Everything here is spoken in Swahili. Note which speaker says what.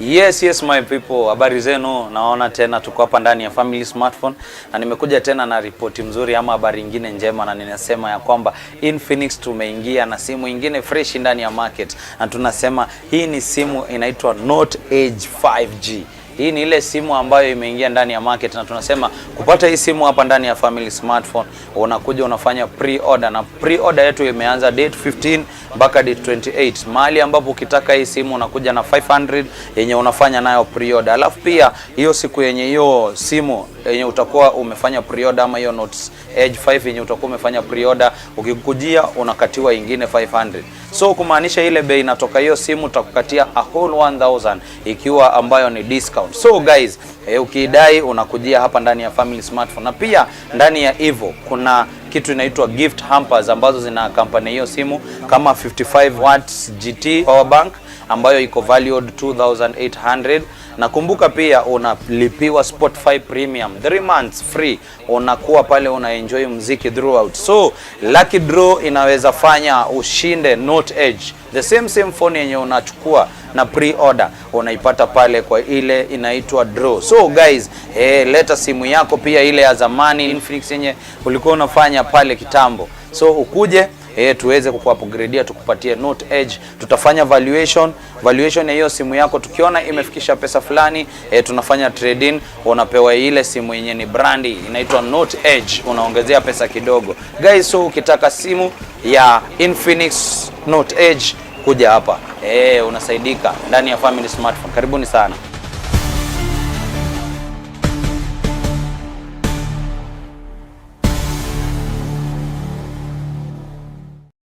Speaker 1: Yes my people, habari zenu. Naona tena tuko hapa ndani ya Family Smartphone na nimekuja tena na ripoti mzuri ama habari nyingine njema, na ninasema ya kwamba Infinix tumeingia na simu nyingine fresh ndani ya market, na tunasema hii ni simu inaitwa Note Edge 5G. Hii ni ile simu ambayo imeingia ndani ya market, na tunasema kupata hii simu hapa ndani ya Family Smartphone unakuja unafanya pre-order, na pre-order yetu imeanza date 15 mpaka date 28. Mahali ambapo ukitaka hii simu unakuja na 500 yenye unafanya nayo pre-order. Alafu pia hiyo siku yenye hiyo simu yenye utakuwa umefanya pre-order ama hiyo Note Edge 5 yenye utakuwa umefanya pre-order, ukikujia unakatiwa ingine 500. So kumaanisha ile bei inatoka hiyo simu utakukatia a whole 1000 ikiwa ambayo ni discount. So guys, ukidai unakujia hapa ndani ya Family Smartphone. Na pia ndani ya Evo kuna kitu inaitwa gift hampers ambazo zina accompany hiyo simu, kama 55 watts GT power bank ambayo iko valued 2800. Na kumbuka pia unalipiwa Spotify Premium 3 months free, unakuwa pale una enjoy muziki throughout. So lucky draw inaweza fanya ushinde Note Edge, the same phone yenye unachukua na pre-order unaipata pale kwa ile inaitwa draw. So guys, leta simu yako pia ile ya zamani Infinix yenye ulikuwa unafanya pale kitambo. So ukuje tuweze kukuupgradeia tukupatie Note Edge. Tutafanya valuation ya hiyo simu yako. Tukiona imefikisha pesa fulani, tunafanya trade in, unapewa ile simu yenye ni brandi inaitwa Note Edge, unaongezea pesa kidogo. Guys, so ukitaka simu ya Infinix Note Edge kuja hapa. Unasaidika ndani ya Family Smartphone. Karibuni sana.